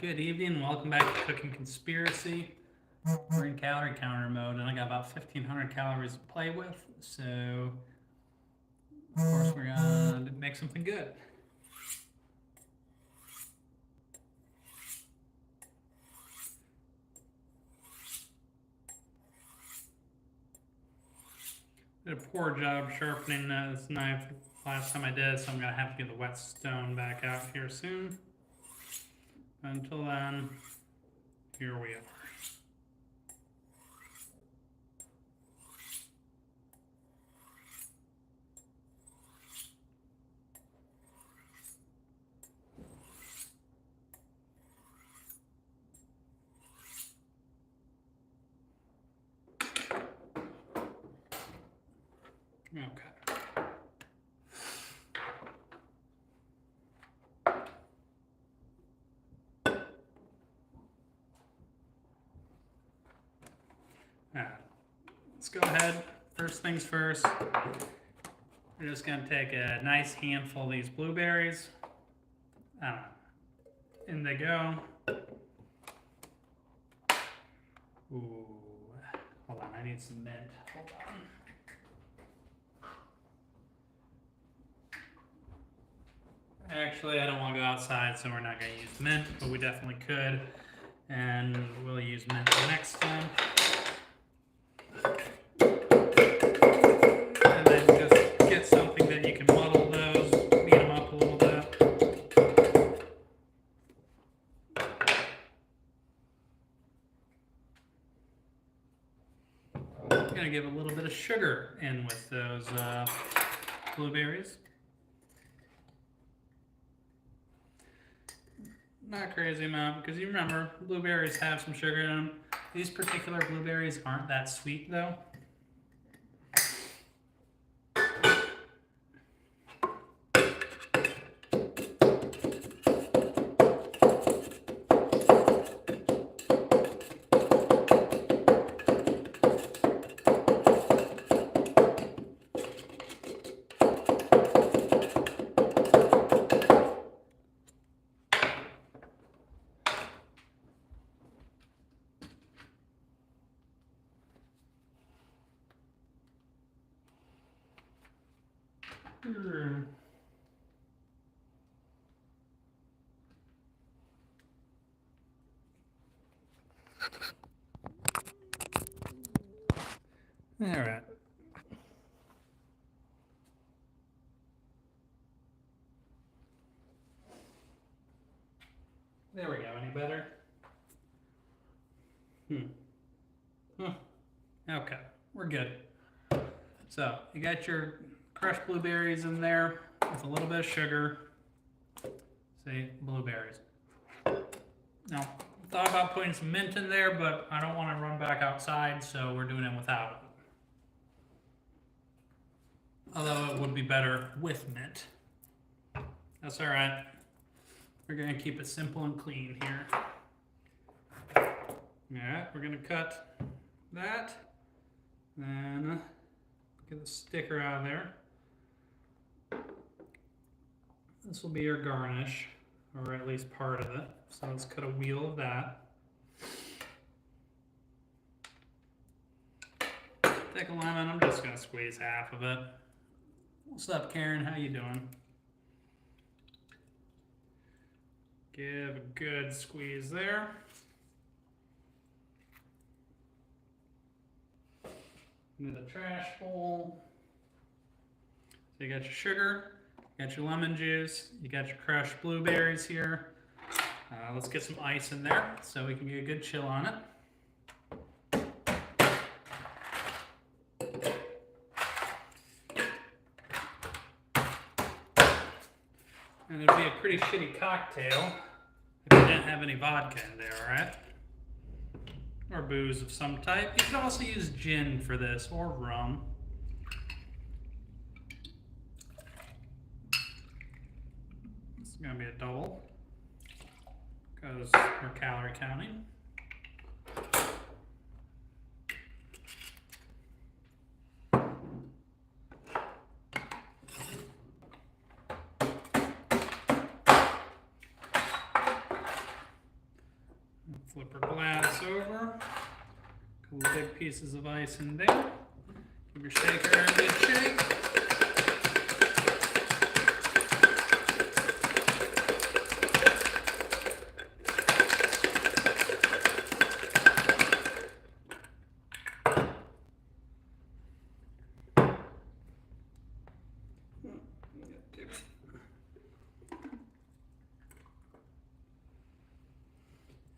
Good evening. Welcome back to Cooking Conspiracy. We're in calorie counter mode, and I got about 1,500 calories to play with. So, of course, we're gonna make something good. Did a poor job sharpening this knife last time I did, so I'm gonna have to get the whetstone back out here soon. Until then, here we are. Okay. Alright, let's go ahead. First things first, we're just going to take a nice handful of these blueberries. In they go. Ooh, hold on, I need some mint. Hold on. Actually, I don't want to go outside, so we're not going to use mint, but we definitely could. And we'll use mint next time. And then just get something that you can muddle those, beat them up a little bit. I'm going to give a little bit of sugar in with those blueberries. Not crazy amount, because you remember, blueberries have some sugar in them. These particular blueberries aren't that sweet though. All right. There we go. Any better? Okay, we're good. So you got your crushed blueberries in there with a little bit of sugar. See, blueberries. Now, thought about putting some mint in there, but I don't want to run back outside, so we're doing it without it. Although it would be better with mint. That's all right. We're going to keep it simple and clean here. Alright, we're going to cut that. Then get the sticker out of there. This will be your garnish, or at least part of it. So let's cut a wheel of that. Take a lemon, I'm just going to squeeze half of it. What's up, Karen? How you doing? Give a good squeeze there. Into the trash bowl. So you got your sugar, you got your lemon juice, you got your crushed blueberries here. Let's get some ice in there so we can get a good chill on it. And it'd be a pretty shitty cocktail if you didn't have any vodka in there, right? Or booze of some type. You could also use gin for this, or rum. This is going to be a double, because we're calorie counting. over. A couple big pieces of ice in there. Give your shaker a good shake.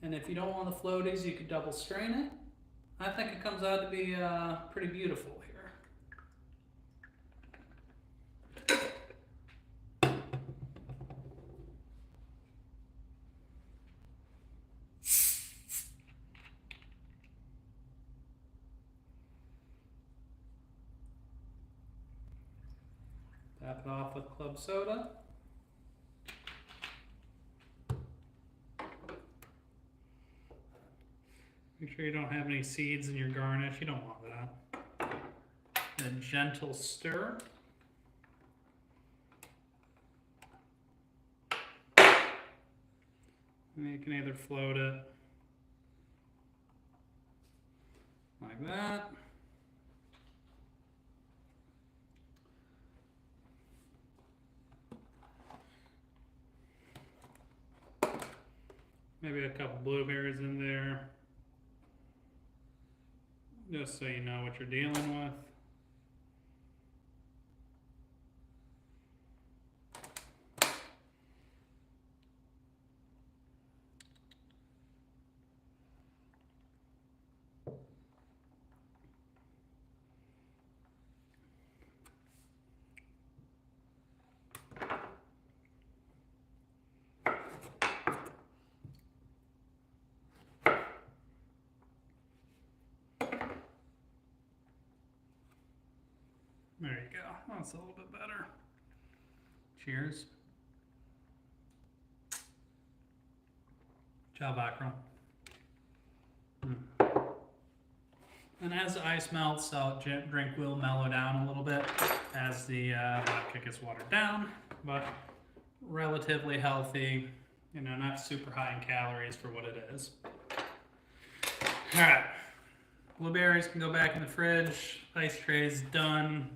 And if you don't want the floaties, you could double strain it. I think it comes out to be pretty beautiful here. Tap it off with club soda. Make sure you don't have any seeds in your garnish. You don't want that. A gentle stir. And you can either float it like that. Maybe a couple blueberries in there. Just so you know what you're dealing with. There you go. That's a little bit better. Cheers. Ciao, Bacro. And as the ice melts, the drink will mellow down a little bit as the vodka gets watered down, but relatively healthy, you know, not super high in calories for what it is. All right. Blueberries can go back in the fridge. Ice tray's done.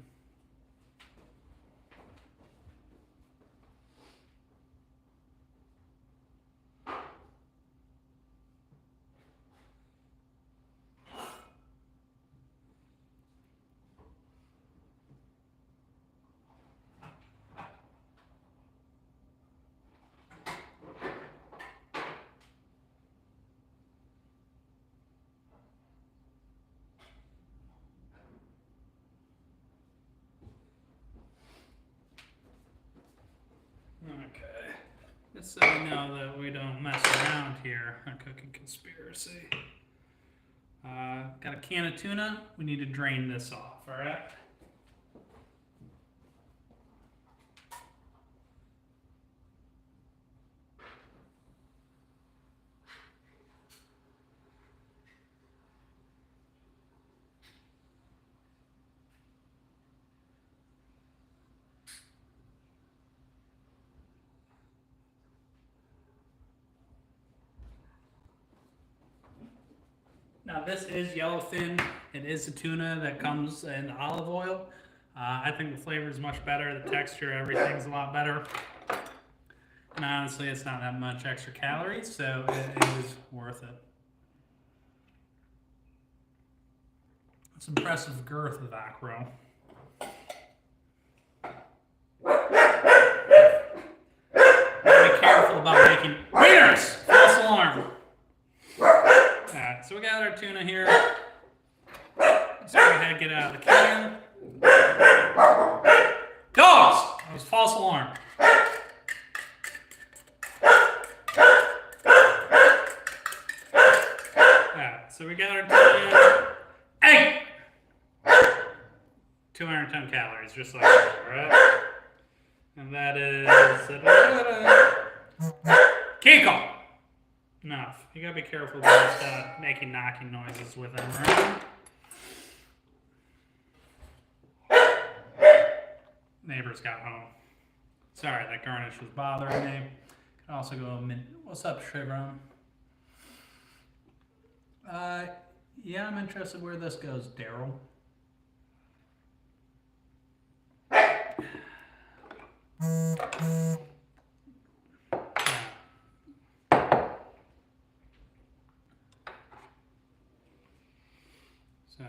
Okay, just so you know that we don't mess around here on Cooking Conspiracy. Got a can of tuna. We need to drain this off, all right? Now this is yellowfin. It is a tuna that comes in olive oil. I think the flavor is much better. The texture, everything's a lot better. And honestly, it's not that much extra calories, so it is worth it. It's impressive girth of acro. Be careful about making wieners! False alarm! Alright, so we got our tuna here. Let's go ahead and get it out of the can. Dogs! That was false alarm. Alright, so we got our tuna. Hey! 210 calories, just like that, alright? And that is... Kiko! Enough. You gotta be careful about making knocking noises with them, right? Neighbors got home. Sorry, that garnish was bothering me. Could also go what's up, Chevron? Yeah, I'm interested where this goes, Daryl. So,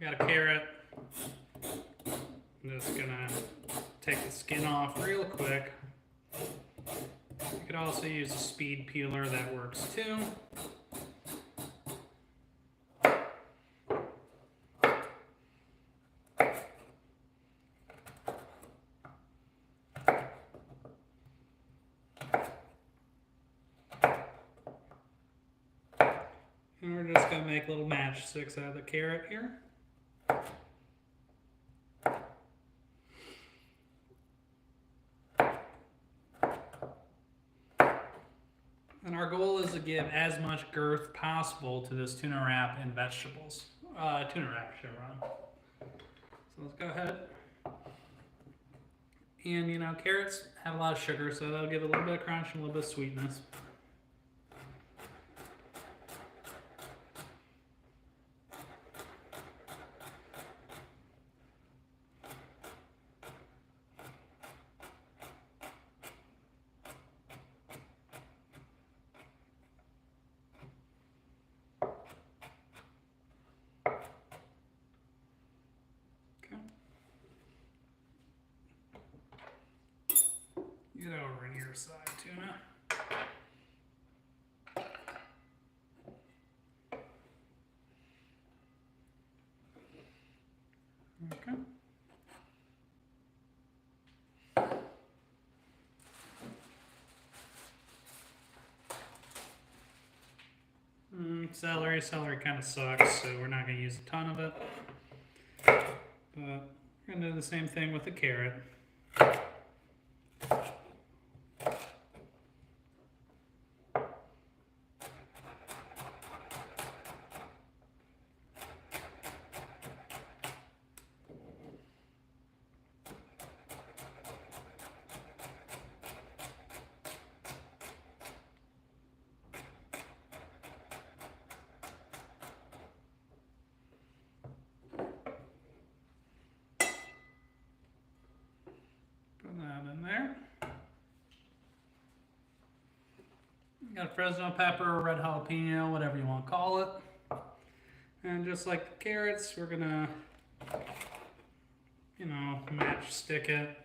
got a carrot. I'm just gonna take the skin off real quick. You could also use a speed peeler, that works too. And we're just gonna make little matchsticks out of the carrot here. And our goal is to give as much girth possible to this tuna wrap and vegetables. Tuna wrap should run. So let's go ahead. And you know, carrots have a lot of sugar, so that'll give it a little bit of crunch and a little bit of sweetness. Get over to your side, Tuna. Okay. Celery kind of sucks, so we're not going to use a ton of it. But we're going to do the same thing with the carrot. That in there. Got a Fresno pepper, red jalapeno, whatever you want to call it. And just like the carrots, we're gonna, you know, matchstick it.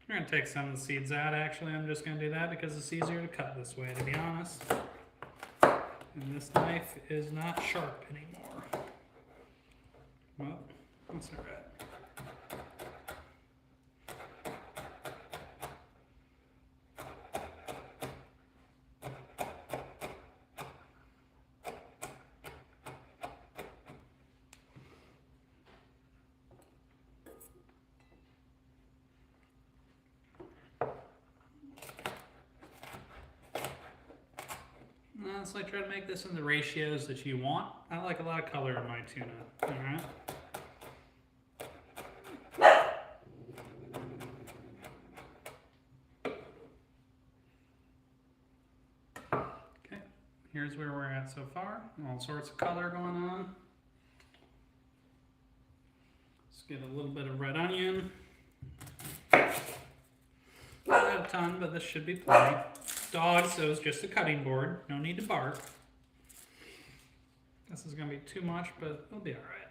We're gonna take some of the seeds out. Actually, I'm just gonna do that because it's easier to cut this way, to be honest. And this knife is not sharp anymore. Well, that's all right. Honestly, try to make this in the ratios that you want. I like a lot of color in my tuna. Alright. Okay, here's where we're at so far. All sorts of color going on. Let's get a little bit of red onion. Not a ton, but this should be plenty. Dog, so it's just a cutting board. No need to bark. This is going to be too much, but it'll be alright.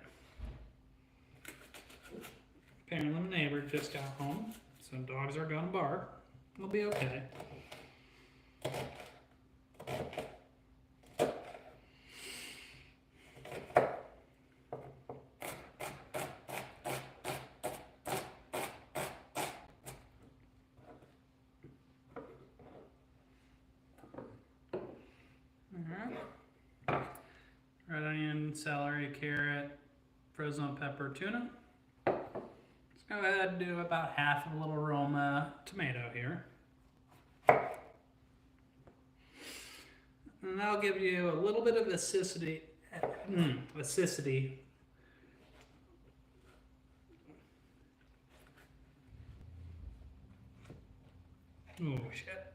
Apparently my neighbor just got home, so dogs are going to bark. It'll be okay. Red onion, celery, carrot, Fresno pepper, tuna. Let's go ahead and do about half of a little Roma tomato here. And that'll give you a little bit of acidity. Oh shit.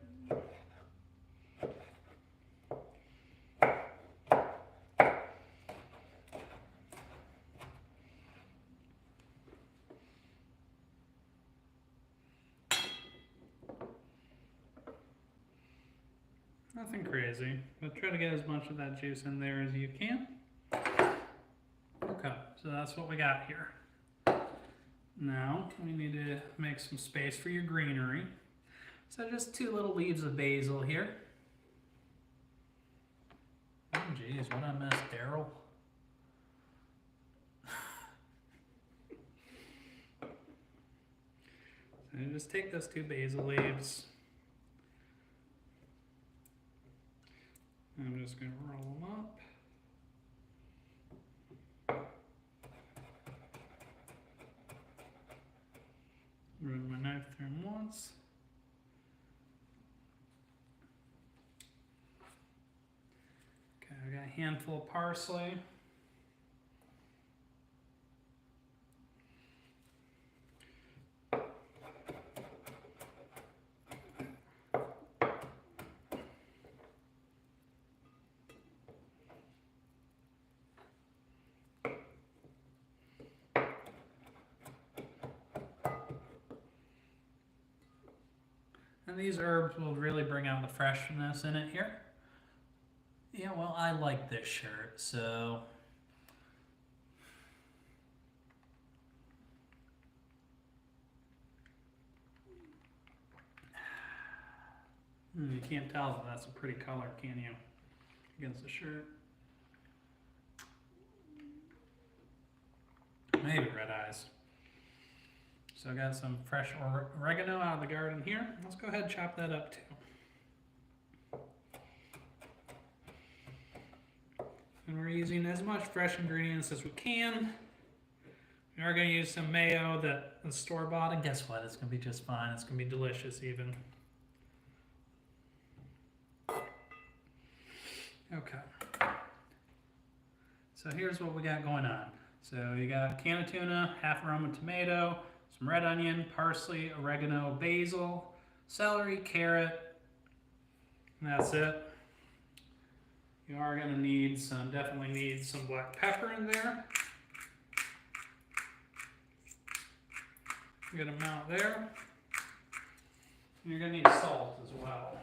Nothing crazy, but try to get as much of that juice in there as you can. Okay, so that's what we got here. Now we need to make some space for your greenery. So just 2 little leaves of basil here. Oh geez, what I missed, Daryl? So just take those 2 basil leaves. I'm just going to roll them up. Run my knife through them once. Okay, I got a handful of parsley. And these herbs will really bring out the freshness in it here. Yeah, well, I like this shirt, so... You can't tell that that's a pretty color, can you? Against the shirt. Maybe red eyes. So I got some fresh oregano out of the garden here. Let's go ahead and chop that up too. And we're using as much fresh ingredients as we can. We are going to use some mayo that is store-bought, and guess what? It's going to be just fine. It's going to be delicious even. Okay. So here's what we got going on. So you got a can of tuna, half a Roma tomato, some red onion, parsley, oregano, basil, celery, carrot, and that's it. You are going to need some, definitely need some black pepper in there. Good amount there. And you're going to need salt as well.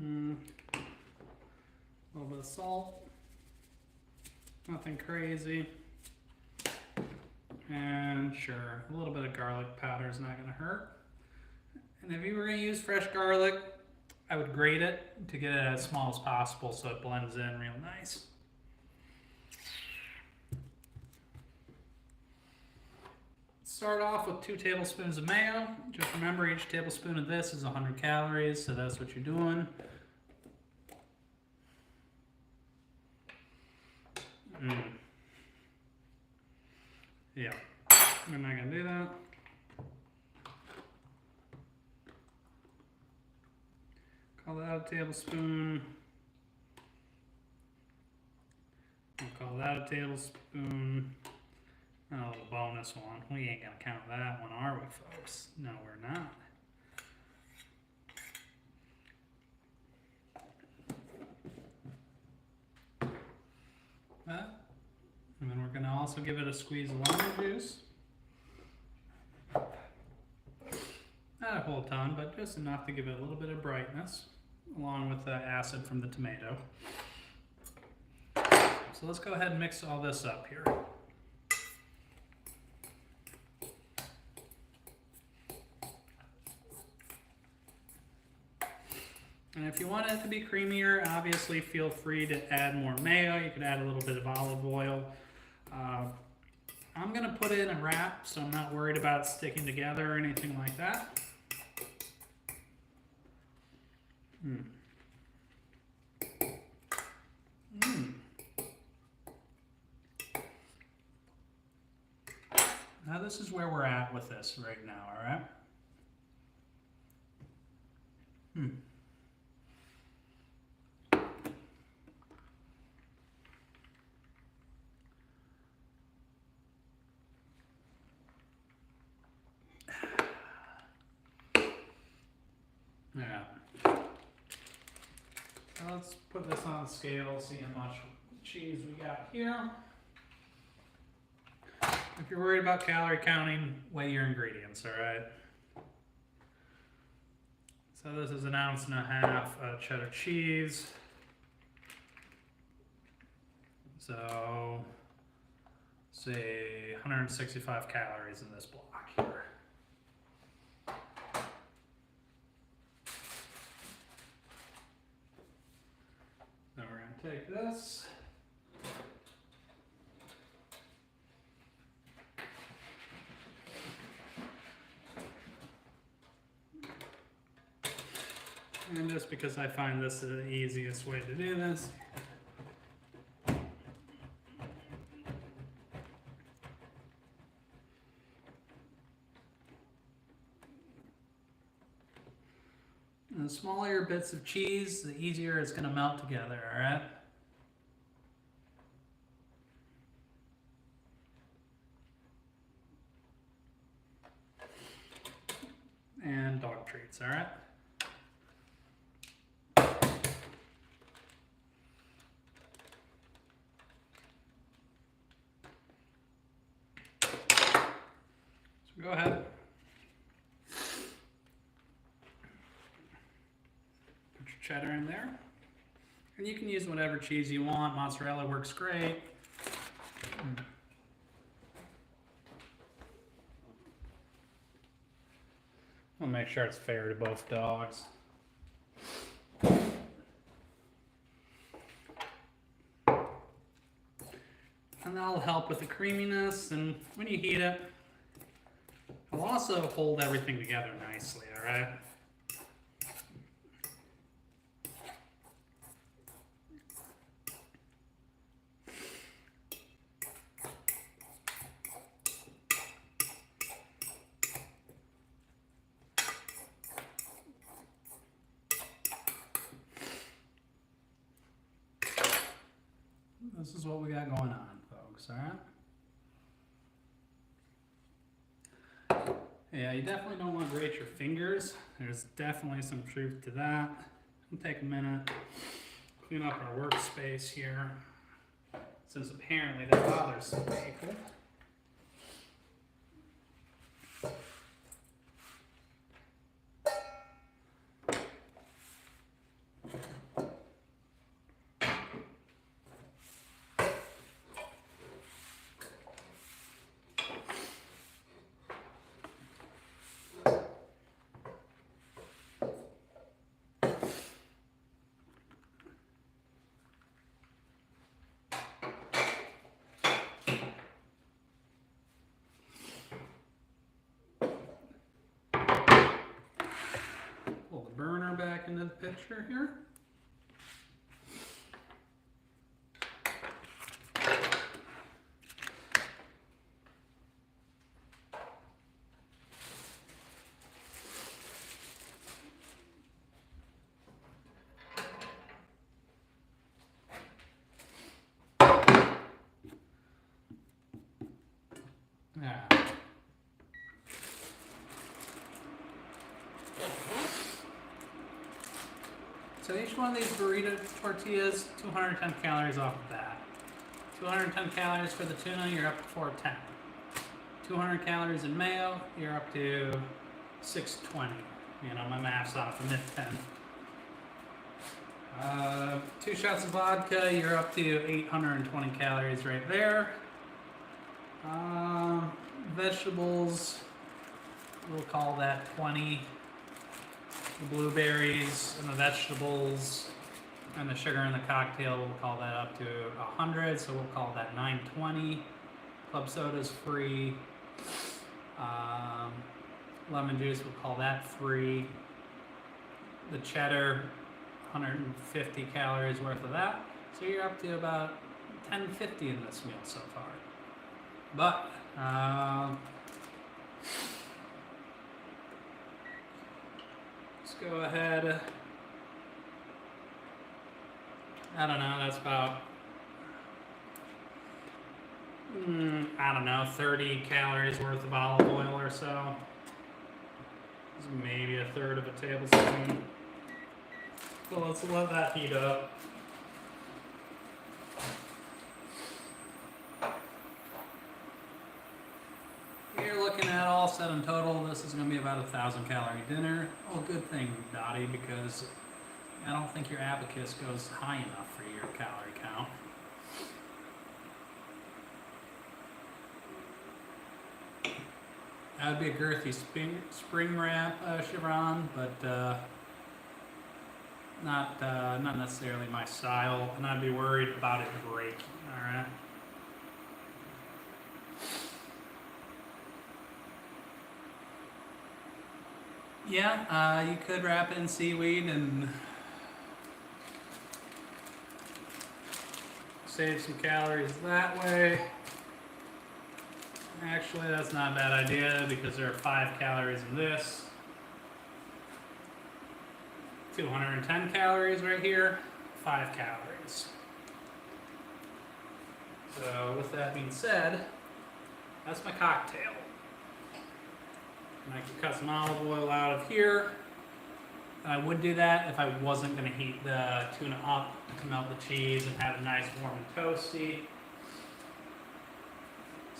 A little bit of salt, nothing crazy, and sure, a little bit of garlic powder is not going to hurt. And if you were going to use fresh garlic, I would grate it to get it as small as possible so it blends in real nice. Start off with 2 tablespoons of mayo. Just remember each tablespoon of this is 100 calories, so that's what you're doing. Yeah, I'm not going to do that. Call that a tablespoon. I'll call that a tablespoon. Oh, the bonus one. We ain't going to count that one, are we, folks? No, we're not. That. And then we're going to also give it a squeeze of lemon juice. Not a whole ton, but just enough to give it a little bit of brightness, along with the acid from the tomato. So let's go ahead and mix all this up here. And if you want it to be creamier, obviously feel free to add more mayo. You could add a little bit of olive oil. I'm going to put it in a wrap, so I'm not worried about it sticking together or anything like that. Now this is where we're at with this right now, all right? Yeah. Now let's put this on the scale, see how much cheese we got here. If you're worried about calorie counting, weigh your ingredients, all right? So this is 1.5 ounces of cheddar cheese. So, say 165 calories in this block here. Then we're going to take this. And just because I find this is the easiest way to do this, and the smaller your bits of cheese, the easier it's going to melt together, all right? And dog treats, all right? So go ahead. Put your cheddar in there. And you can use whatever cheese you want. Mozzarella works great. We'll make sure it's fair to both dogs. And that'll help with the creaminess, and when you heat it, it'll also hold everything together nicely, all right? This is what we got going on, folks, all right? Yeah, you definitely don't want to grate your fingers. There's definitely some truth to that. We'll take a minute, clean up our workspace here, since apparently that bothers some people. Pull the burner back into the picture here. Yeah. So each one of these burrito tortillas, 210 calories off the bat. 210 calories for the tuna, you're up to 410. 200 calories in mayo, you're up to 620. You know, my math's off a myth 10. 2 shots of vodka, you're up to 820 calories right there. Vegetables, we'll call that 20. The blueberries and the vegetables and the sugar in the cocktail, we'll call that up to 100, so we'll call that 920. Club soda's free. Lemon juice, we'll call that free. The cheddar, 150 calories worth of that. So you're up to about 1050 in this meal so far. But go ahead. I don't know, that's about, I don't know, 30 calories worth of olive oil or so. Maybe a third of a tablespoon. So let's let that heat up. You're looking at all set in total, this is going to be about 1,000-calorie dinner. Oh, good thing, Dottie, because I don't think your abacus goes high enough for your calorie count. That would be a girthy spring wrap, Chevron, but not necessarily my style, and I'd be worried about it breaking. All right. Yeah, you could wrap it in seaweed and save some calories that way. Actually, that's not a bad idea because there are 5 calories in this. 210 calories right here, 5 calories. So with that being said, that's my cocktail. And I can cut some olive oil out of here. I would do that if I wasn't going to heat the tuna up to melt the cheese and have it nice, warm, and toasty.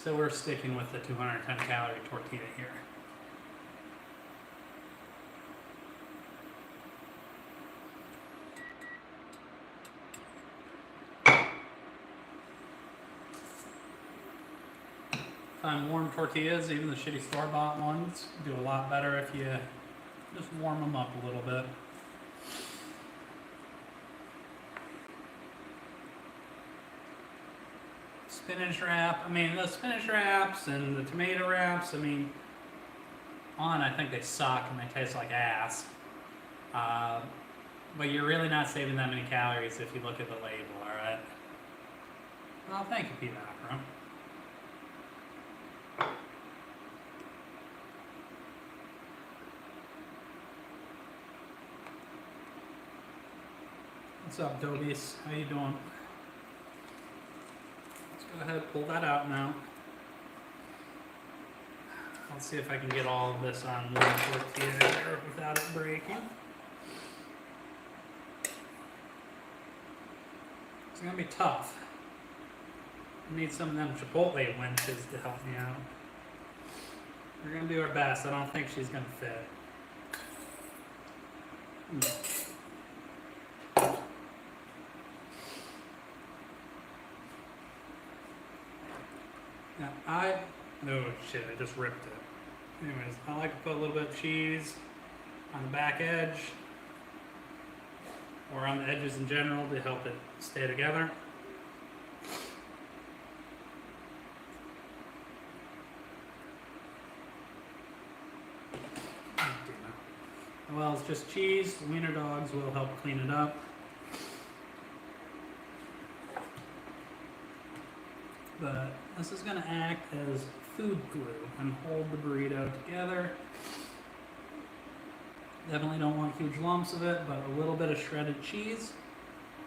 So we're sticking with the 210 calorie tortilla here. Find warm tortillas, even the shitty store-bought ones, do a lot better if you just warm them up a little bit. Spinach wrap, I mean, the spinach wraps and the tomato wraps, I mean, I think they suck and they taste like ass. But you're really not saving that many calories if you look at the label, alright? Well, thank you, Pete Opera. What's up, Dobies? How you doing? Let's go ahead and pull that out now. Let's see if I can get all of this on one tortilla there without it breaking. It's gonna be tough. I need some of them Chipotle winches to help me out. We're gonna do our best. I don't think she's gonna fit. Now oh shit, I just ripped it. Anyways, I like to put a little bit of cheese on the back edge or on the edges in general to help it stay together. Well, it's just cheese. Wiener dogs will help clean it up. But this is going to act as food glue and hold the burrito together. Definitely don't want huge lumps of it, but a little bit of shredded cheese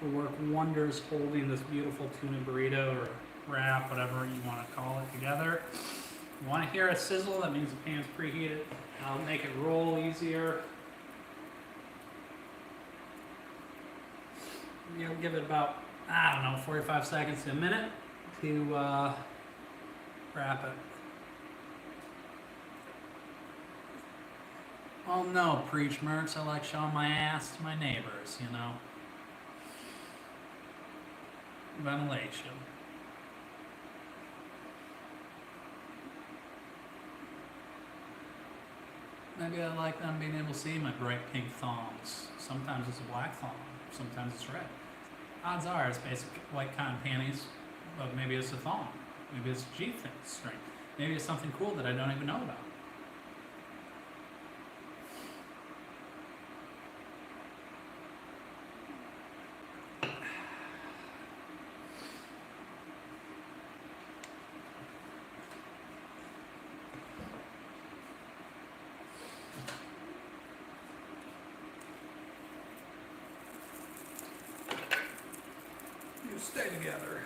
will work wonders holding this beautiful tuna burrito or wrap, whatever you want to call it, together. You want to hear a sizzle, that means the pan's preheated. I'll make it roll easier. You'll give it about, I don't know, 45 seconds to a minute to wrap it. Oh no, preach mercs, I like showing my ass to my neighbors, you know. Ventilation. Maybe I like them being able to see my bright pink thongs. Sometimes it's a black thong, sometimes it's red. Odds are it's basic white cotton panties, but maybe it's a thong. Maybe it's a G-string. Maybe it's something cool that I don't even know about. stay together.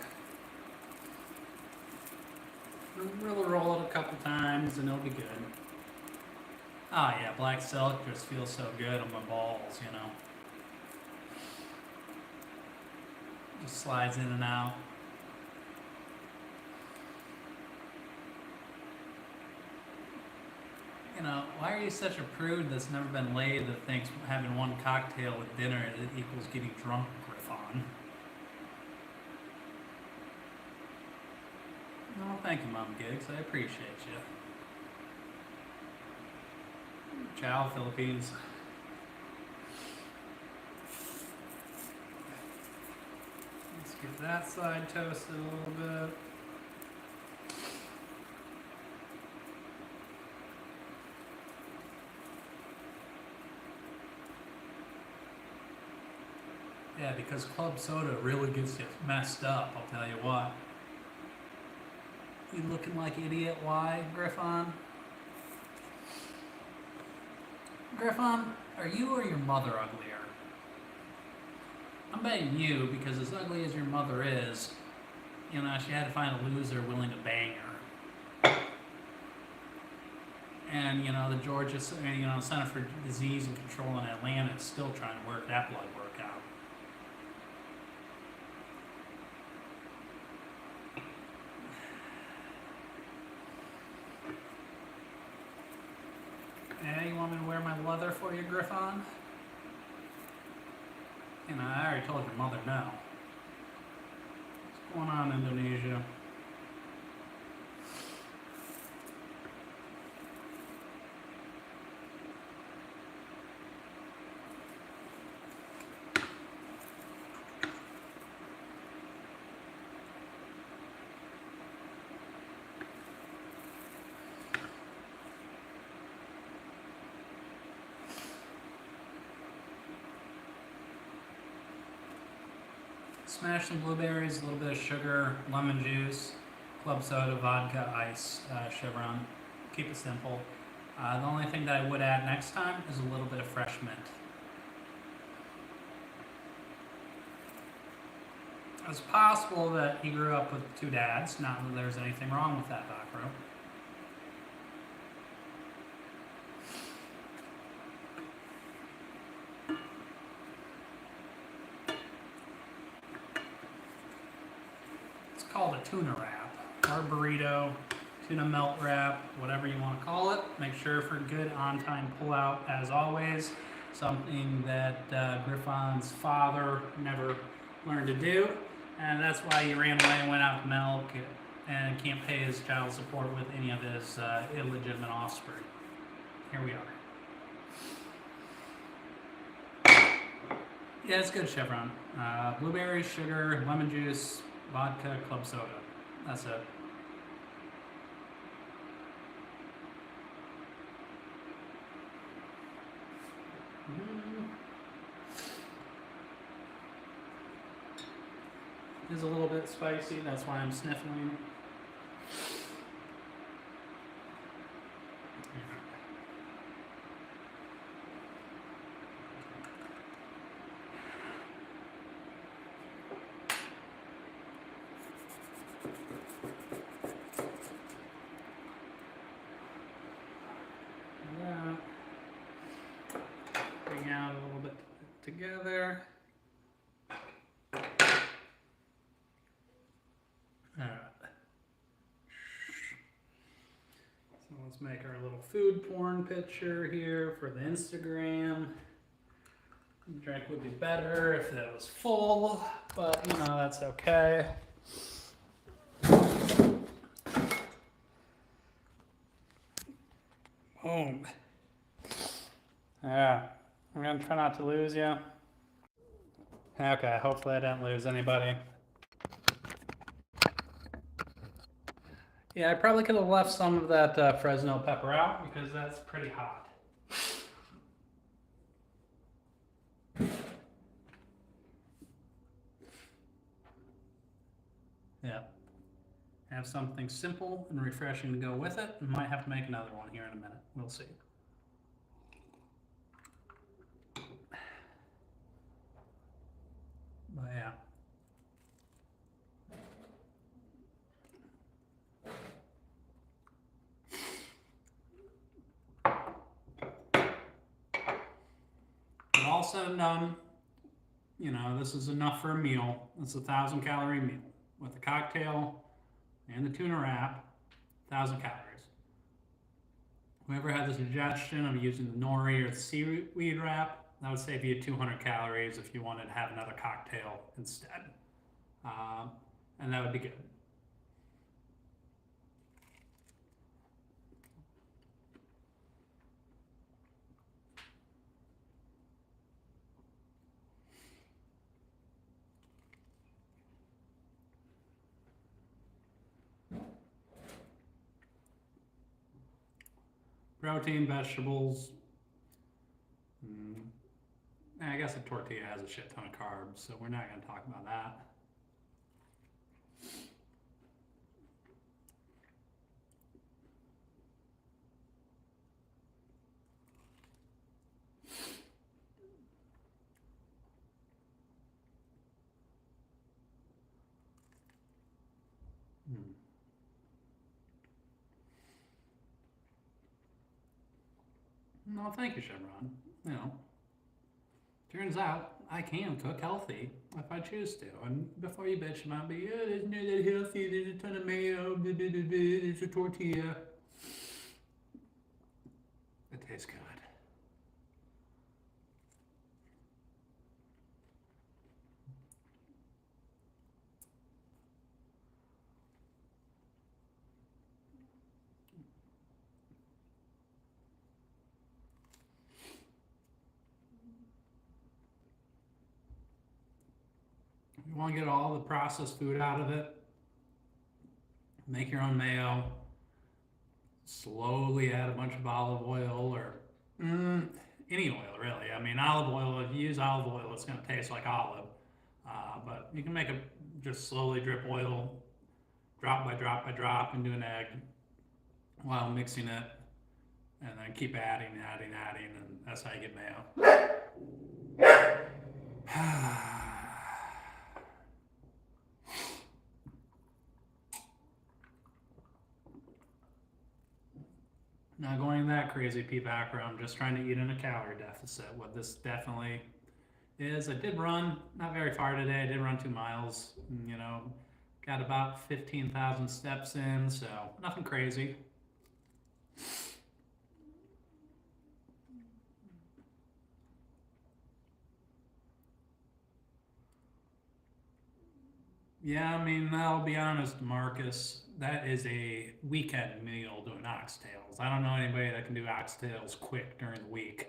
We'll roll it a couple times and it'll be good. Oh yeah, black silk just feels so good on my balls, you know. Just slides in and out. You know, why are you such a prude that's never been laid that thinks having one cocktail with dinner equals getting drunk, Griffon? No, thank you, Mom Gigs. I appreciate you. Ciao, Philippines. Let's get that side toasted a little bit. Yeah, because club soda really gets you messed up, I'll tell you what. You looking like idiot? Why, Griffon? Griffon, are you or your mother uglier? I'm betting you, because as ugly as your mother is, you know, she had to find a loser willing to bang her. And, you know, the Georgia, Center for Disease and Control in Atlanta is still trying to work that blood work out. Yeah, you want me to wear my leather for you, Griffon? You know, I already told your mother no. What's going on, Indonesia? Smash some blueberries, a little bit of sugar, lemon juice, club soda, vodka, ice, chevron. Keep it simple. The only thing that I would add next time is a little bit of fresh mint. It's possible that he grew up with two dads, not that there's anything wrong with that, Doc Rowe. Called a tuna wrap or burrito, tuna melt wrap, whatever you want to call it. Make sure for good on-time pull-out as always. Something that Griffon's father never learned to do, and that's why he ran away and went out to milk and can't pay his child support with any of his illegitimate offspring. Here we are. Yeah, it's good, chevron. Blueberries, sugar, lemon juice, vodka, club soda. That's it. It's a little bit spicy, that's why I'm sniffling. Bring out a little bit together. Alright. So let's make our little food porn picture here for the Instagram. The drink would be better if it was full, but you know, that's okay. Boom. Yeah, I'm gonna try not to lose you. Okay, hopefully I didn't lose anybody. Yeah, I probably could have left some of that Fresno pepper out because that's pretty hot. Yeah. Have something simple and refreshing to go with it. Might have to make another one here in a minute. We'll see. But yeah. all said and done, you know, this is enough for a meal. It's a 1,000 calorie meal with the cocktail and the tuna wrap, 1,000 calories. Whoever had the suggestion of using the nori or the seaweed wrap, that would save you 200 calories if you wanted to have another cocktail instead. And that would be good. Protein, vegetables. I guess a tortilla has a shit ton of carbs, so we're not going to talk about that. No, thank you, Chevron. You know, turns out I can cook healthy if I choose to. And before you bitch about me, oh, there's no that healthy, there's a ton of mayo, blah, blah, blah, blah, there's a tortilla. It tastes good. You want to get all the processed food out of it, make your own mayo, slowly add a bunch of olive oil or any oil really. I mean, olive oil, if you use olive oil, it's going to taste like olive. But you can make it just slowly drip oil, drop by drop by drop into an egg while mixing it, and then keep adding, and that's how you get mayo. Not going that crazy pee background, just trying to eat in a calorie deficit. What this definitely is, I did run not very far today. I did run 2 miles, you know, got about 15,000 steps in, so nothing crazy. Yeah, I mean, I'll be honest, Marcus, that is a weekend meal doing oxtails. I don't know anybody that can do oxtails quick during the week.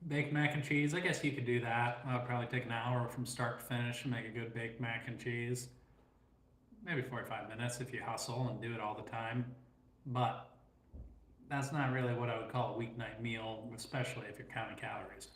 Baked mac and cheese, I guess you could do that. I'll probably take an hour from start to finish and make a good baked mac and cheese. Maybe 45 minutes if you hustle and do it all the time. But that's not really what I would call a weeknight meal, especially if you're counting calories.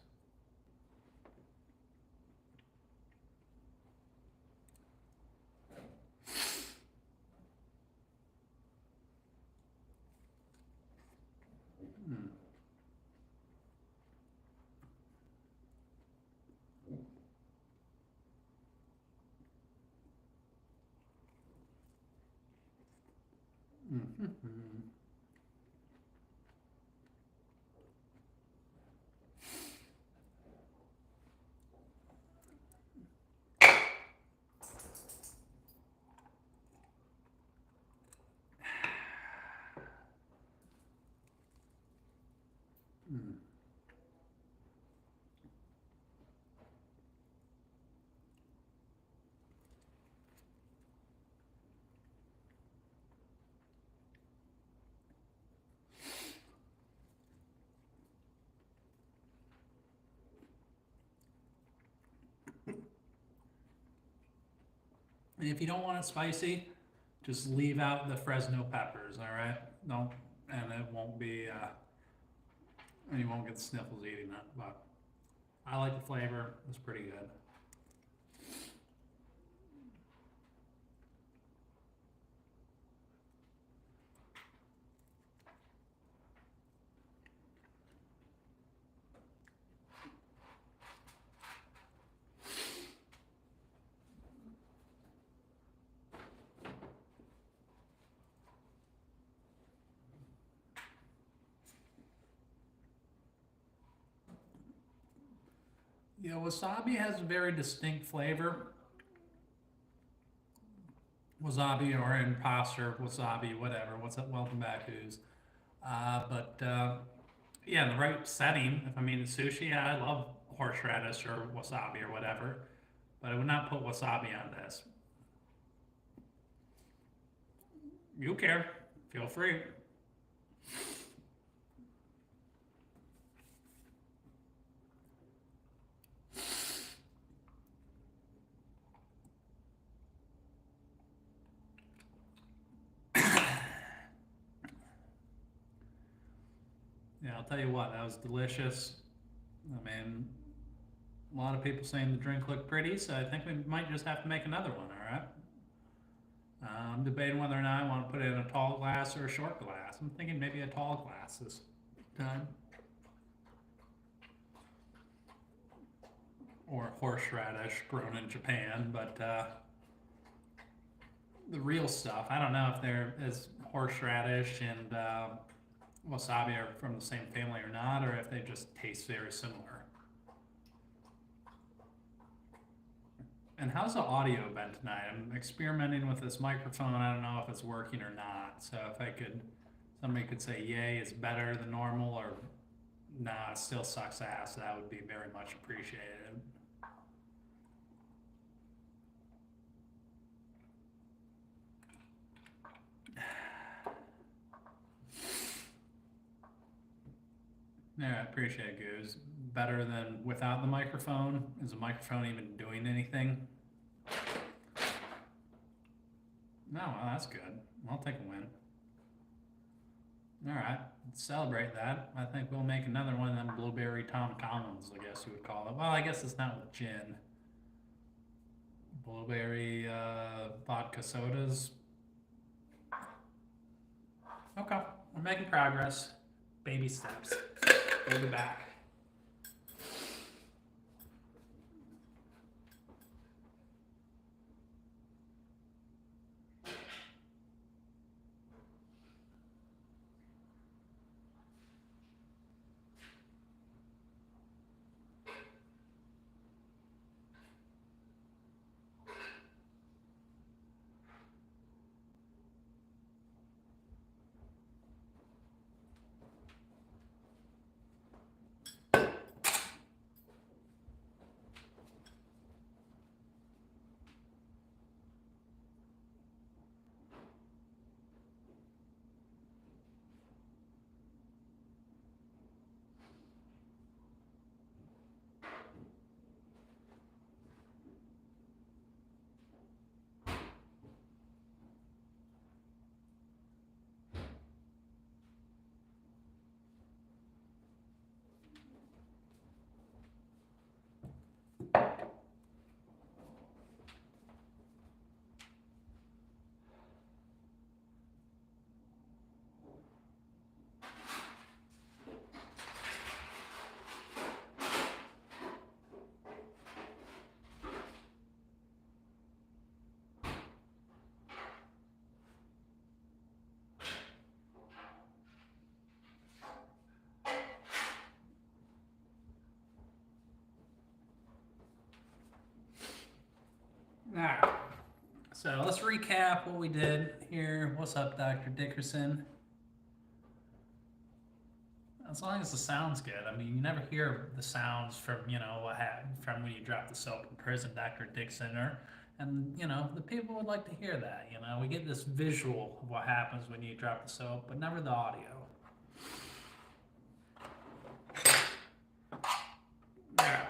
And if you don't want it spicy, just leave out the Fresno peppers, all right? Don't, and it won't be, and you won't get the sniffles eating it. But I like the flavor; it's pretty good. You know, wasabi has a very distinct flavor. Wasabi or imposter wasabi, whatever. What's up? Welcome back, who's. But yeah, in the right setting, if I'm eating sushi, yeah, I love horseradish or wasabi or whatever, but I would not put wasabi on this. You care. Feel free. Yeah, I'll tell you what, that was delicious. I mean, a lot of people saying the drink looked pretty, so I think we might just have to make another one, all right? I'm debating whether or not I want to put it in a tall glass or a short glass. I'm thinking maybe a tall glass this time. Or horseradish grown in Japan, but the real stuff, I don't know if there is horseradish and wasabi are from the same family or not, or if they just taste very similar. And how's the audio been tonight? I'm experimenting with this microphone. I don't know if it's working or not. So if somebody could say, yay, it's better than normal, or nah, it still sucks ass, that would be very much appreciated. Yeah, I appreciate it, Goose. Better than without the microphone? Is the microphone even doing anything? No, well, that's good. I'll take a win. All right, let's celebrate that. I think we'll make another one of them blueberry Tom Collins, I guess you would call it. Well, I guess it's not with gin. Blueberry vodka sodas. Okay, we're making progress. Baby steps. We'll be back. All right. So let's recap what we did here. What's up, Dr. Dickerson? As long as the sound's good. I mean, you never hear the sounds from, what happened from when you dropped the soap in prison, Dr. Dixon, and, the people would like to hear that, We get this visual of what happens when you drop the soap, but never the audio. Yeah.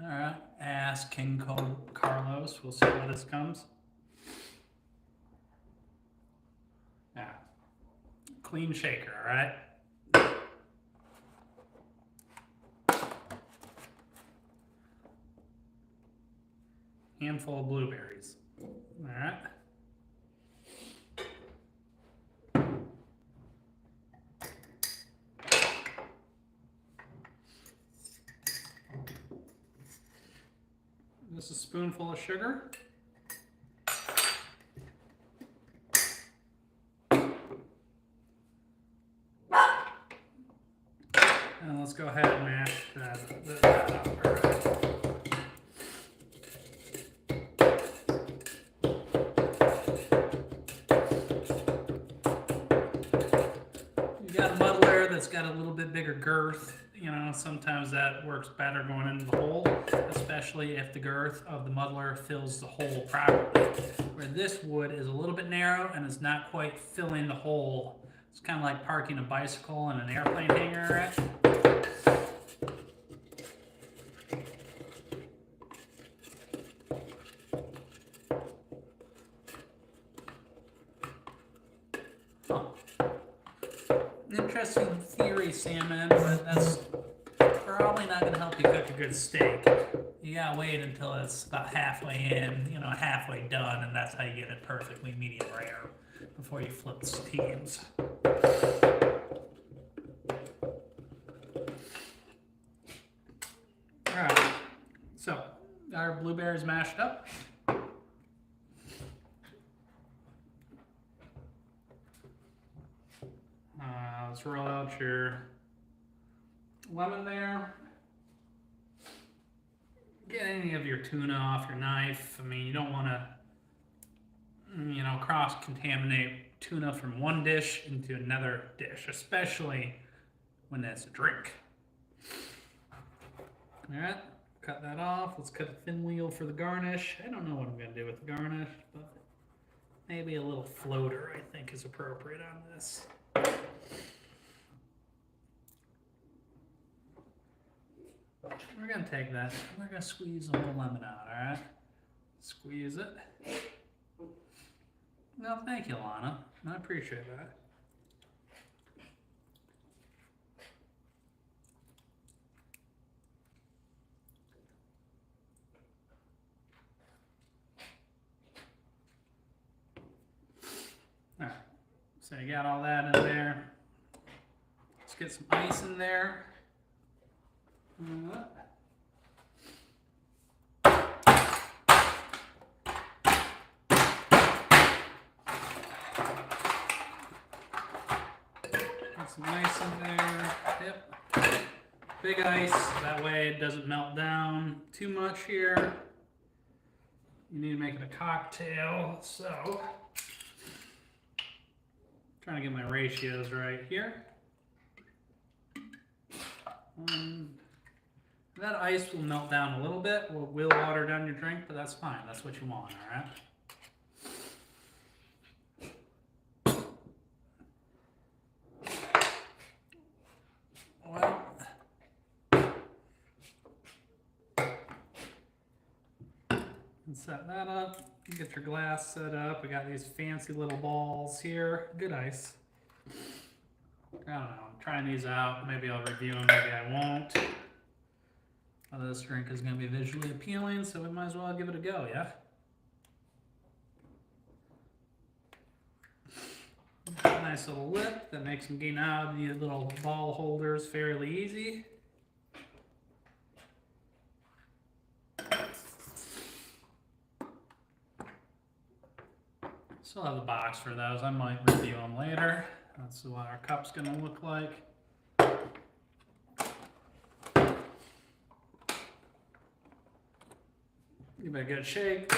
All right, ask King Carlos. We'll see what this comes. Yeah, clean shaker. All right. Handful of blueberries. All right. This is a spoonful of sugar. go ahead and mash that up. You got a muddler that's got a little bit bigger girth. You know, sometimes that works better going into the hole, especially if the girth of the muddler fills the hole properly. Where this wood is a little bit narrow and is not quite filling the hole. It's kind of like parking a bicycle in an airplane hangar, right? Huh. Interesting theory, Salmon, but that's probably not going to help you cook a good steak. You gotta wait until it's about halfway in, you know, halfway done, and that's how you get it perfectly medium rare before you flip the steams. Alright, so our blueberries mashed up. Let's roll out your lemon there. Get any of your tuna off your knife. I mean, you don't want to, you know, cross-contaminate tuna from one dish into another dish, especially when it's a drink. All right, cut that off. Let's cut a thin wheel for the garnish. I don't know what I'm going to do with the garnish, but maybe a little floater I think is appropriate on this. We're going to take that. We're going to squeeze the whole lemon out, all right? Squeeze it. No, thank you, Lana. I appreciate that. All right. So you got all that in there. Let's get some ice in there. Get some ice in there. Yep. Big ice, that way it doesn't melt down too much here. You need to make it a cocktail, so trying to get my ratios right here. That ice will melt down a little bit. Will water down your drink, but that's fine. That's what you want, all right? Well, set that up. You get your glass set up. We got these fancy little balls here. Good ice. I don't know. I'm trying these out. Maybe I'll review them. Maybe I won't. Well, this drink is going to be visually appealing, so we might as well give it a go, yeah? Nice little lip that makes them gain out of the little ball holders fairly easy. Still have a box for those. I might review them later. That's what our cup's going to look like. Give it a good shake.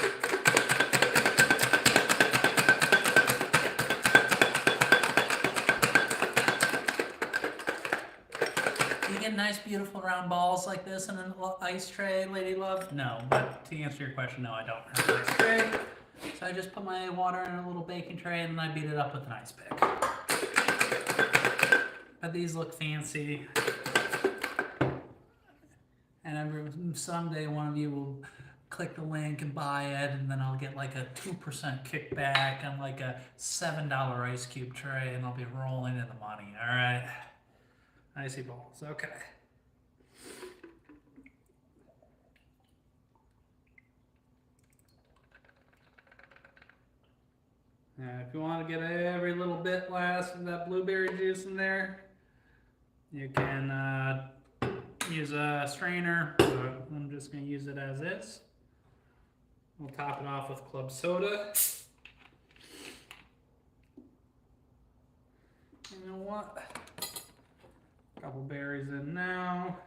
Do you get nice, beautiful round balls like this in an ice tray, lady love? No, but to answer your question, no, I don't have an ice tray. So I just put my water in a little baking tray and then I beat it up with an ice pick. But these look fancy. And someday one of you will click the link and buy it, and then I'll get like a 2% kickback on like a $7 ice cube tray, and I'll be rolling in the money. All right, icy balls. Okay. Now, if you want to get every little bit last of that blueberry juice in there, you can use a strainer. But I'm just going to use it as is. We'll top it off with club soda. You know what? Couple berries in now.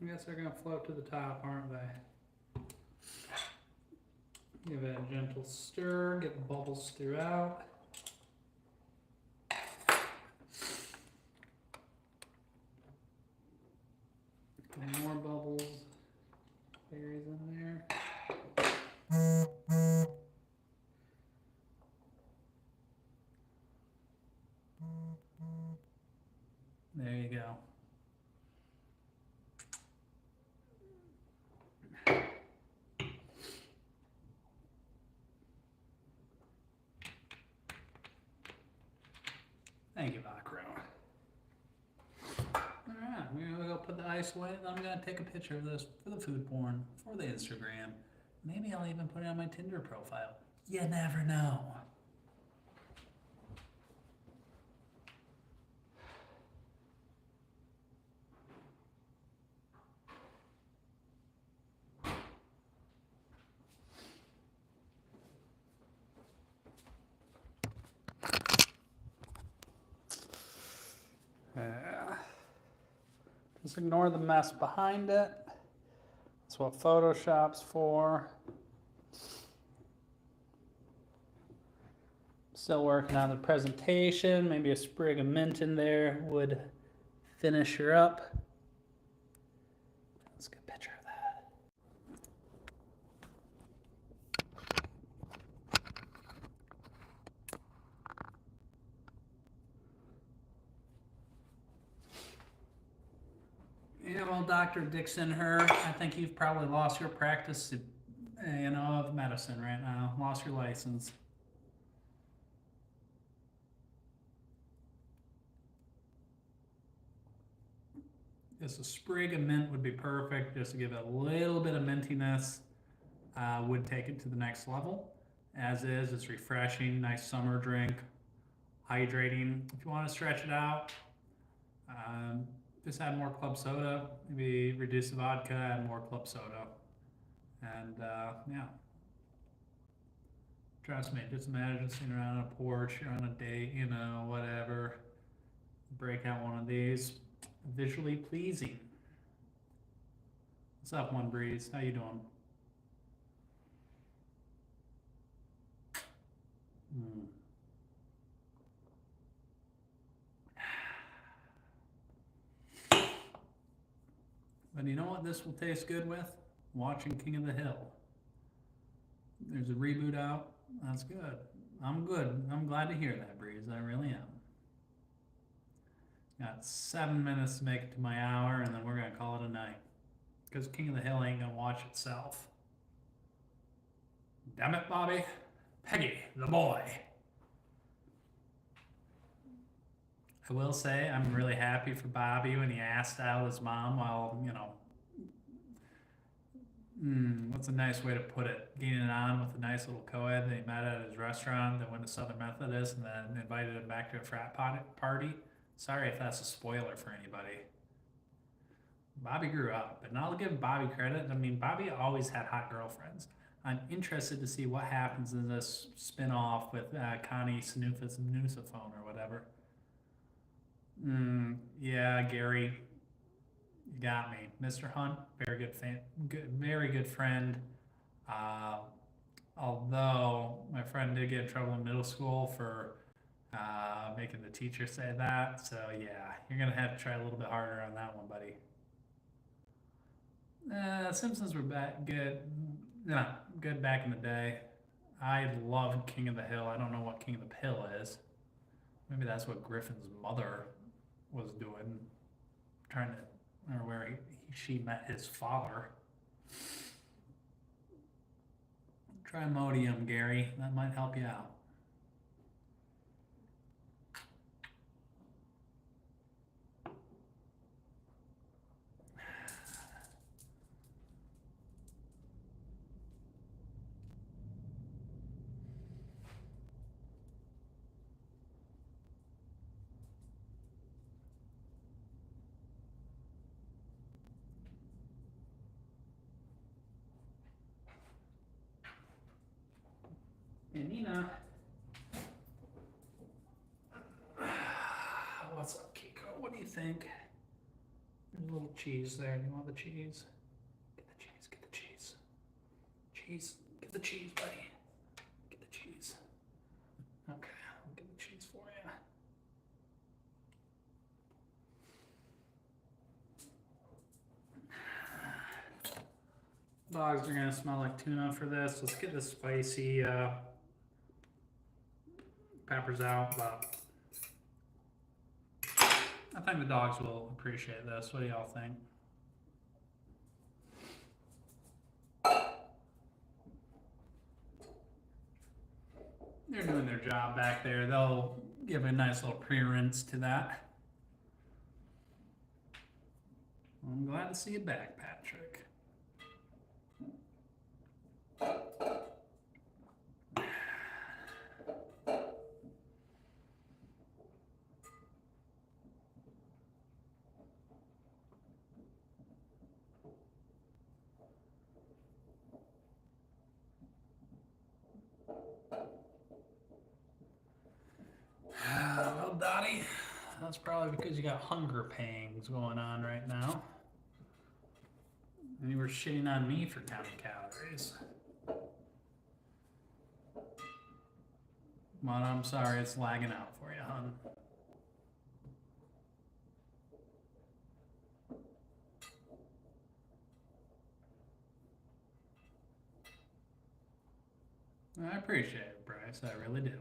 I guess they're gonna float to the top, aren't they? Give it a gentle stir, get the bubbles throughout. More bubbles, berries in there. There you go. Thank you, Macro. Alright, we're gonna go put the ice away, and I'm gonna take a picture of this for the food porn, for the Instagram. Maybe I'll even put it on my Tinder profile. You never know. Just ignore the mess behind it. That's what Photoshop's for. Still working on the presentation. Maybe a sprig of mint in there would finish her up. Let's get a picture of that. Yeah, well, Dr. Dixon, I think you've probably lost your practice, of medicine right now. Lost your license. Just a sprig of mint would be perfect, just to give it a little bit of mintiness. Would take it to the next level. As is, it's refreshing, nice summer drink, hydrating. If you want to stretch it out, just add more club soda, maybe reduce the vodka, add more club soda. And yeah. Trust me, just imagine sitting around on a porch, you're on a date, whatever. Break out one of these. Visually pleasing. What's up, One Breeze? How you doing? But you know what this will taste good with? Watching King of the Hill. There's a reboot out. That's good. I'm good. I'm glad to hear that, Breeze. I really am. Got 7 minutes to make it to my hour, and then we're going to call it a night. Because King of the Hill ain't going to watch itself. Damn it, Bobby. Peggy, the boy. I will say I'm really happy for Bobby when he asked out his mom while, what's a nice way to put it? Getting it on with a nice little co-ed that he met at his restaurant that went to Southern Methodist and then invited him back to a frat party. Sorry if that's a spoiler for anybody. Bobby grew up, and I'll give Bobby credit. I mean, Bobby always had hot girlfriends. I'm interested to see what happens in this spin-off with Connie Snoofus Nusaphone or whatever. Yeah, Gary, you got me. Mr. Hunt, very good fan, very good friend. Although my friend did get in trouble in middle school for making the teacher say that, so yeah, you're gonna have to try a little bit harder on that one, buddy. Simpsons were good back in the day. I loved King of the Hill. I don't know what King of the Pill is. Maybe that's what Griffin's mother was doing, or where she met his father. Try Imodium, Gary. That might help you out. And Nina, think? There's a little cheese there. You want the cheese? Get the cheese, get the cheese. Cheese, get the cheese, buddy. Get the cheese. Okay, I'll get the cheese for you. Dogs are gonna smell like tuna for this. Let's get the spicy peppers out, but I think the dogs will appreciate this. What do y'all think? They're doing their job back there. They'll give a nice little pre-rinse to that. I'm glad to see you back, Patrick. Well, Dottie, that's probably because you got hunger pangs going on right now. And you were shitting on me for counting calories. Well, I'm sorry, it's lagging out for you, hon. I appreciate it, Bryce. I really do.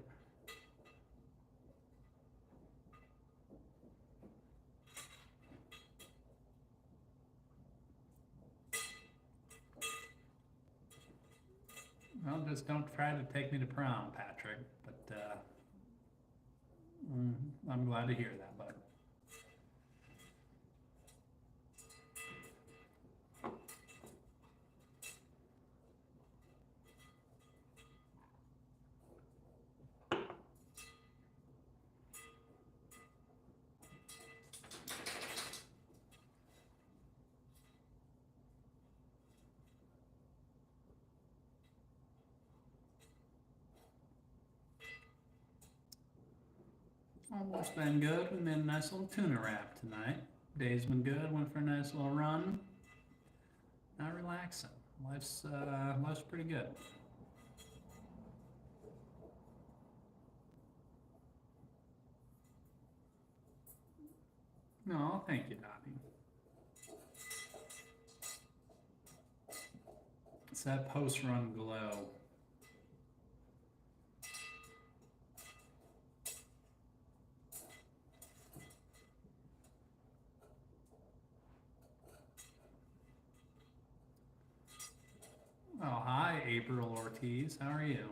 Well, just don't try to take me to prom, Patrick. But I'm glad to hear that, bud. Almost been good. We made a nice little tuna wrap tonight. Day's been good. Went for a nice little run. Now relaxing. Life's pretty good. No, thank you, Dottie. It's that post-run glow. Oh, hi, April Ortiz. How are you?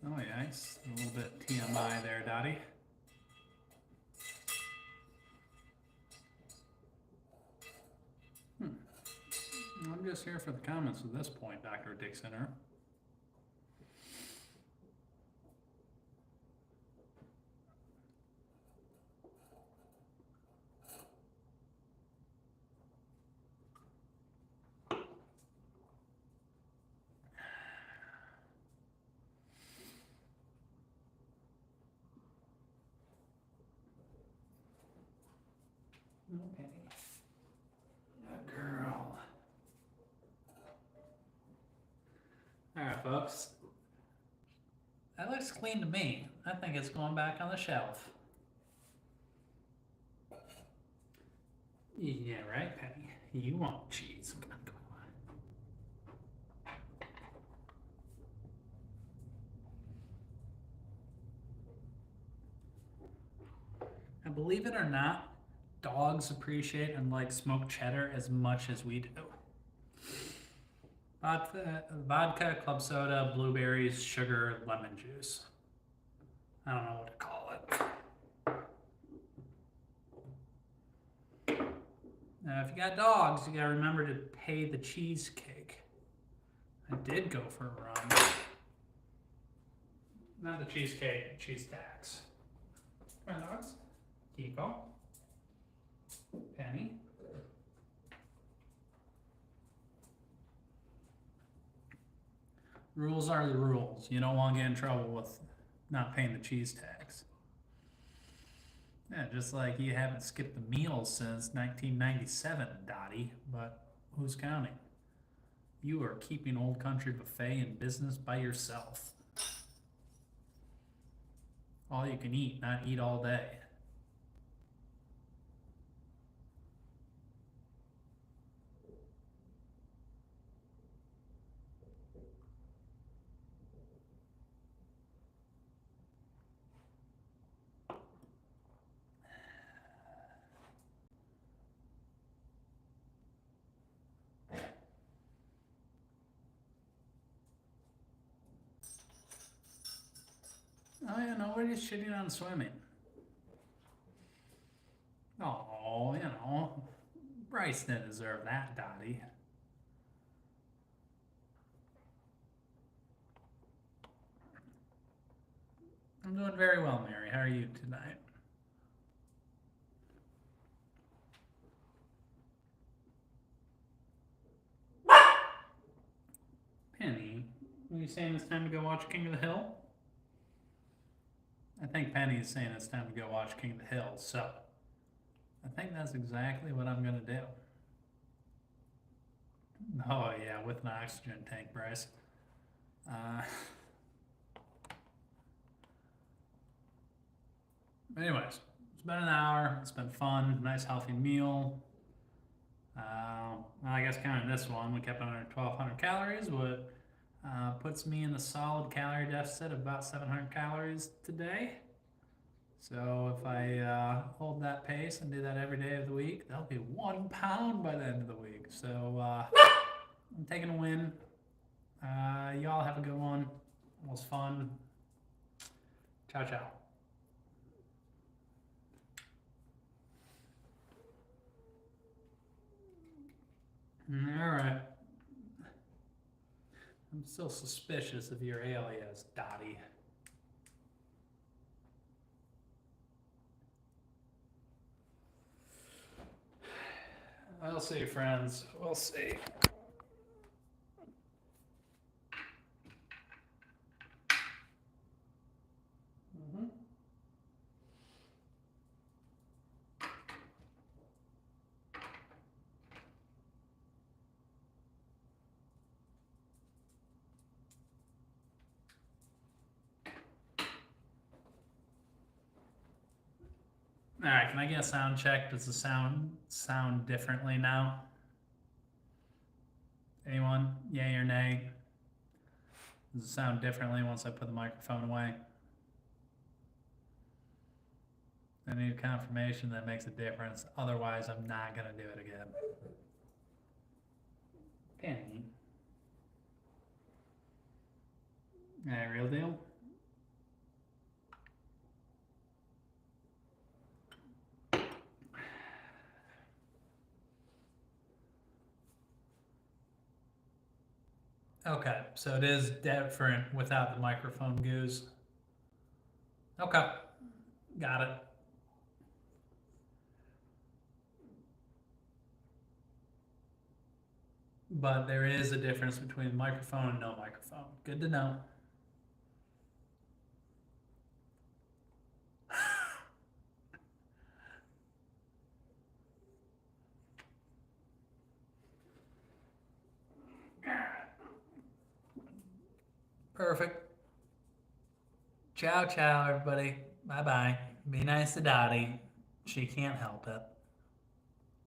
Oh, yeah, it's a little bit TMI there, Dottie. I'm just here for the comments at this point, Dr. Dixoner. Okay. Good girl. All right, folks. That looks clean to me. I think it's going back on the shelf. Yeah, right, Penny. You want cheese. Come on, come on. And believe it or not, dogs appreciate and like smoked cheddar as much as we do. Vodka, club soda, blueberries, sugar, lemon juice. I don't know what to call it. Now, if you got dogs, you gotta remember to pay the cheesecake. I did go for a run. Not the cheesecake, cheese tax. Come on, dogs. Kiko. Penny. Rules are the rules. You don't want to get in trouble with not paying the cheese tax. Yeah, just like you haven't skipped a meal since 1997, Dottie, but who's counting? You are keeping Old Country Buffet in business by yourself. All you can eat, not eat all day. Oh, yeah, nobody's shitting on swimming. Oh, Bryce didn't deserve that, Dottie. I'm doing very well, Mary. How are you tonight? Penny, are you saying it's time to go watch King of the Hill? I think Penny is saying it's time to go watch King of the Hill, so I think that's exactly what I'm gonna do. Oh yeah, with an oxygen tank, Bryce. Anyways, it's been an hour. It's been fun. Nice healthy meal. Well, I guess counting this one, we kept under 1,200 calories, what puts me in a solid calorie deficit of about 700 calories today. So if I hold that pace and do that every day of the week, that'll be 1 pound by the end of the week. So I'm taking a win. Y'all have a good one. It was fun. Ciao, ciao. All right. I'm still suspicious of your alias, Dottie. We'll see, friends. We'll see. All right, can I get a sound check? Does the sound differently now? Anyone? Yay or nay? Does it sound differently once I put the microphone away? I need confirmation that makes a difference. Otherwise, I'm not going to do it again. Penny. Yeah, real deal? Okay, so it is different without the microphone goose. Okay, got it. But there is a difference between microphone and no microphone. Good to know. Perfect. Ciao, ciao, everybody. Bye bye. Be nice to Dottie. She can't help it.